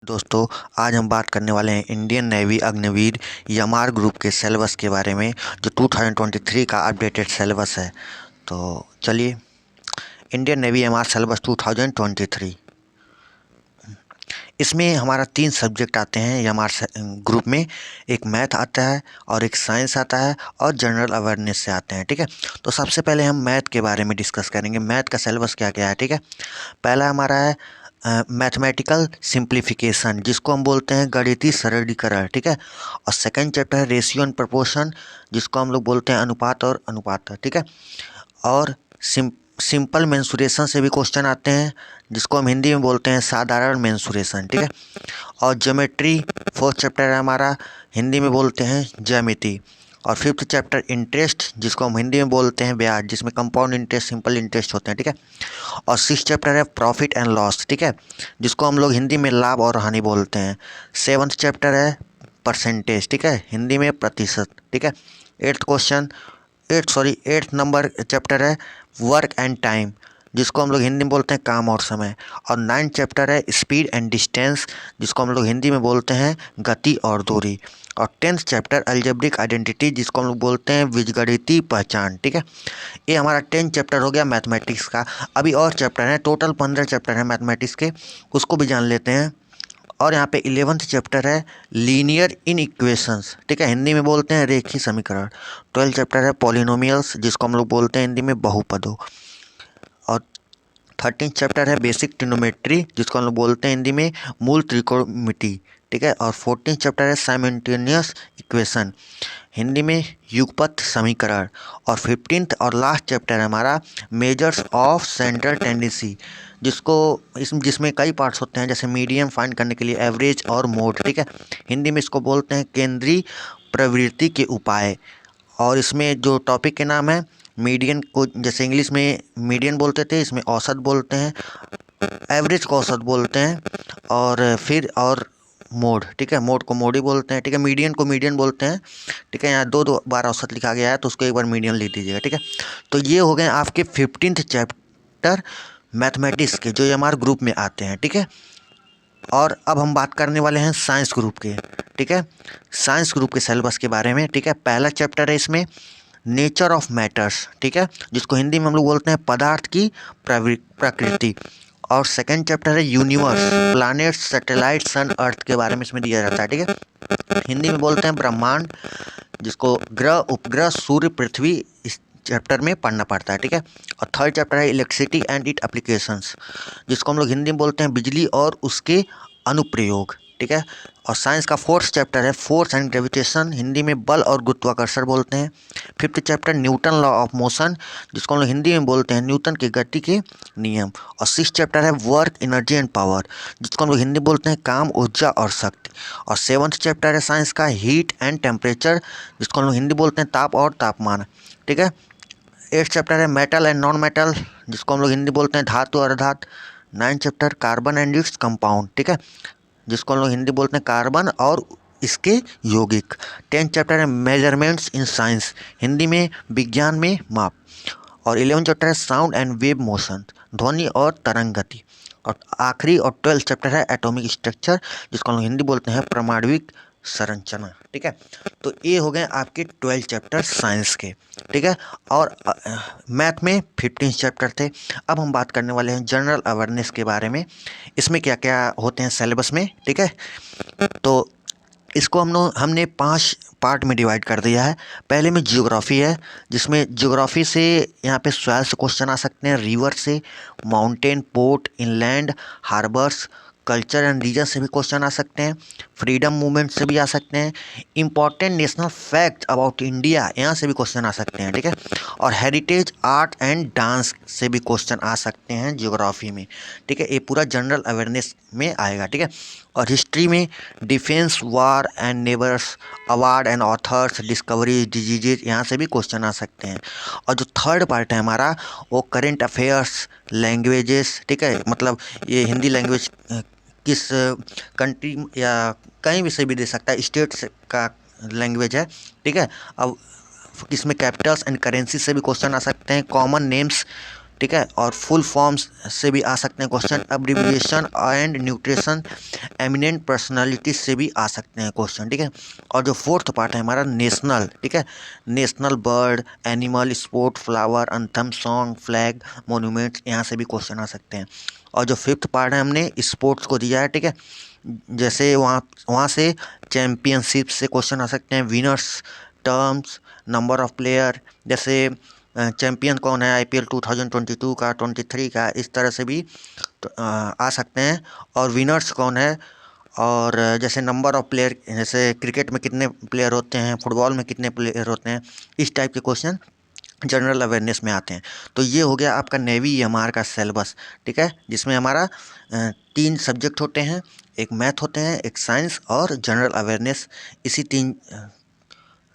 दोस्तों, आज हम बात करने वाले हैं इंडियन नेवी अग्निवीर यमार ग्रुप के सिलेबस के बारे में, जो 2023 का अपडेटेड सिलेबस है। तो चलिए, इंडियन नेवी यमार सिलेबस 2023, इसमें हमारा 3 सब्जेक्ट आते हैं यमार ग्रुप में। एक मैथ आता है और एक साइंस आता है और जनरल अवेयरनेस से आते हैं। ठीक है, तो सबसे पहले हम मैथ के बारे में डिस्कस करेंगे। मैथ का सिलेबस क्या क्या है। ठीक है, पहला हमारा है मैथमेटिकल सिंप्लीफिकेशन, जिसको हम बोलते हैं गणितीय सरलीकरण। ठीक है, और सेकंड चैप्टर है रेशियो एंड प्रोपोर्शन, जिसको हम लोग बोलते हैं अनुपात और अनुपात। ठीक है, और सिंपल मेंसुरेशन से भी क्वेश्चन आते हैं, जिसको हम हिंदी में बोलते हैं साधारण मेंसुरेशन। ठीक है, और ज्योमेट्री फोर्थ चैप्टर है हमारा, हिंदी में बोलते हैं ज्यामिति। और फिफ्थ चैप्टर इंटरेस्ट, जिसको हम हिंदी में बोलते हैं ब्याज, जिसमें कंपाउंड इंटरेस्ट सिंपल इंटरेस्ट होते हैं। ठीक है, और सिक्स चैप्टर है प्रॉफिट एंड लॉस। ठीक है, जिसको हम लोग हिंदी में लाभ और हानि बोलते हैं। सेवन्थ चैप्टर है परसेंटेज। ठीक है, हिंदी में प्रतिशत। ठीक है, एट्थ नंबर चैप्टर है वर्क एंड टाइम, जिसको हम लोग हिंदी में बोलते हैं काम और समय। और नाइन्थ चैप्टर है स्पीड एंड डिस्टेंस, जिसको हम लोग हिंदी में बोलते हैं गति और दूरी। और टेंथ चैप्टर अलजेब्रिक आइडेंटिटी, जिसको हम लोग बोलते हैं बीजगणितीय पहचान। ठीक है, ये हमारा 10 चैप्टर हो गया मैथमेटिक्स का। अभी और चैप्टर हैं, टोटल 15 चैप्टर हैं मैथमेटिक्स के, उसको भी जान लेते हैं। और यहाँ पे 11th चैप्टर है लीनियर इन इक्वेशंस। ठीक है, हिंदी में बोलते हैं रेखीय समीकरण। 12th चैप्टर है पॉलिनोमियल्स, जिसको हम लोग बोलते हैं हिंदी में बहुपदों। और 13th चैप्टर है बेसिक ट्रिग्नोमेट्री, जिसको हम लोग बोलते हैं हिंदी में मूल त्रिकोणमिति। ठीक है, और 14th चैप्टर है साइमल्टेनियस इक्वेशन, हिंदी में युगपत समीकरण। और 15th और लास्ट चैप्टर है हमारा मेजर्स ऑफ सेंट्रल टेंडेंसी, जिसमें कई पार्ट्स होते हैं, जैसे मीडियम फाइंड करने के लिए एवरेज और मोड। ठीक है, हिंदी में इसको बोलते हैं केंद्रीय प्रवृत्ति के उपाय। और इसमें जो टॉपिक के नाम है मीडियन को, जैसे इंग्लिश में मीडियन बोलते थे, इसमें औसत बोलते हैं, एवरेज को औसत बोलते हैं, और फिर और मोड। ठीक है, मोड को मोड ही बोलते हैं। ठीक है, मीडियन को मीडियन बोलते हैं। ठीक है, यहाँ दो बार औसत लिखा गया है, तो उसको एक बार मीडियन लिख दीजिएगा। ठीक है, तो ये हो गए आपके 15th चैप्टर मैथमेटिक्स के, जो हमारे ग्रुप में आते हैं। ठीक है, और अब हम बात करने वाले हैं साइंस ग्रुप के। ठीक है, साइंस ग्रुप के सिलेबस के बारे में। ठीक है, पहला चैप्टर है इसमें नेचर ऑफ मैटर्स। ठीक है, जिसको हिंदी में हम लोग बोलते हैं पदार्थ की प्रकृति। और सेकंड चैप्टर है यूनिवर्स, प्लैनेट्स, सैटेलाइट, सन, अर्थ के बारे में इसमें दिया जाता है। ठीक है, हिंदी में बोलते हैं ब्रह्मांड, जिसको ग्रह, उपग्रह, सूर्य, पृथ्वी इस चैप्टर में पढ़ना पड़ता है। ठीक है, और थर्ड चैप्टर है इलेक्ट्रिसिटी एंड इट एप्लीकेशंस, जिसको हम लोग हिंदी में बोलते हैं बिजली और उसके अनुप्रयोग। ठीक है, और साइंस का फोर्थ चैप्टर है फोर्स एंड ग्रेविटेशन, हिंदी में बल और गुरुत्वाकर्षण बोलते हैं। Fifth chapter Newton law of motion, जिसको हम लोग हिंदी में बोलते हैं न्यूटन की गति के नियम। और सिक्स चैप्टर है वर्क, एनर्जी एंड पावर, जिसको हम लोग हिंदी बोलते हैं काम, ऊर्जा और शक्ति। और सेवन्थ चैप्टर है साइंस का हीट एंड टेम्परेचर, जिसको हम लोग हिंदी बोलते हैं ताप और तापमान। ठीक है, एट्थ चैप्टर है मेटल एंड नॉन मेटल, जिसको हम लोग हिंदी बोलते हैं धातु और अधातु। Ninth chapter carbon and its compound. ठीक है, जिसको हम लोग हिंदी बोलते हैं कार्बन और इसके यौगिक। 10th चैप्टर है मेजरमेंट्स इन साइंस, हिंदी में विज्ञान में माप। और 11th चैप्टर है साउंड एंड वेव मोशन, ध्वनि और तरंग गति। और आखिरी और 12th चैप्टर है एटॉमिक स्ट्रक्चर, जिसको हम लोग हिंदी बोलते हैं परमाणुविक संरचना। ठीक है, तो ये हो गए आपके 12 चैप्टर साइंस के। ठीक है, और मैथ में 15 चैप्टर थे। अब हम बात करने वाले हैं जनरल अवेयरनेस के बारे में, इसमें क्या क्या होते हैं सिलेबस में। ठीक है, तो इसको हमने 5 पार्ट में डिवाइड कर दिया है। पहले में जियोग्राफी है, जिसमें जियोग्राफी से यहाँ पे सॉइल से क्वेश्चन आ सकते हैं, रिवर से, mountain, port, inland, harbours, culture and region से भी क्वेश्चन आ सकते हैं, फ्रीडम मूवमेंट से भी आ सकते हैं, important national fact about India, यहाँ से भी क्वेश्चन आ सकते हैं। ठीक है, और हेरिटेज, आर्ट एंड डांस से भी क्वेश्चन आ सकते हैं जियोग्राफी में। ठीक है, ये पूरा जनरल अवेयरनेस में आएगा। ठीक है, और हिस्ट्री में defence, war and neighbours, award and authors, discovery, diseases, यहाँ से भी क्वेश्चन आ सकते हैं। और जो थर्ड पार्ट है हमारा, वो करेंट अफेयर्स, लैंग्वेजेस। ठीक है, मतलब ये हिंदी लैंग्वेज किस कंट्री या कहीं भी से भी दे सकता है, स्टेट का लैंग्वेज है। ठीक है, अब इसमें कैपिटल्स एंड करेंसी से भी क्वेश्चन आ सकते हैं, कॉमन नेम्स ठीक है। और फुल फॉर्म्स से भी आ सकते हैं question, abbreviation and nutrition, eminent personality से भी आ सकते हैं क्वेश्चन, ठीक है। और जो फोर्थ पार्ट है हमारा नेशनल, ठीक है, national bird, animal, sport, flower, अंथम, song, flag, monuments, यहाँ से भी क्वेश्चन आ सकते हैं। और जो फिफ्थ पार्ट है हमने स्पोर्ट्स को दिया है, ठीक है। जैसे वहाँ वहाँ से चैम्पियनशिप से क्वेश्चन आ सकते हैं, winners, terms, number of player, जैसे चैम्पियन कौन है आईपीएल 2022 का, 23 का, इस तरह से भी तो, आ सकते हैं। और विनर्स कौन है, और जैसे नंबर ऑफ प्लेयर, जैसे क्रिकेट में कितने प्लेयर होते हैं, फुटबॉल में कितने प्लेयर होते हैं, इस टाइप के क्वेश्चन जनरल अवेयरनेस में आते हैं। तो ये हो गया आपका नेवी एमआर का सिलेबस, ठीक है, जिसमें हमारा 3 सब्जेक्ट होते हैं, एक मैथ होते हैं, एक साइंस और जनरल अवेयरनेस। इसी 3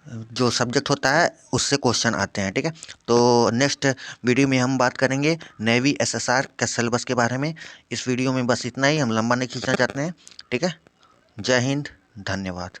जो सब्जेक्ट होता है उससे क्वेश्चन आते हैं, ठीक है। तो नेक्स्ट वीडियो में हम बात करेंगे नेवी एसएसआर के सिलेबस के बारे में। इस वीडियो में बस इतना ही, हम लंबा नहीं खींचना चाहते हैं, ठीक है। जय हिंद, धन्यवाद।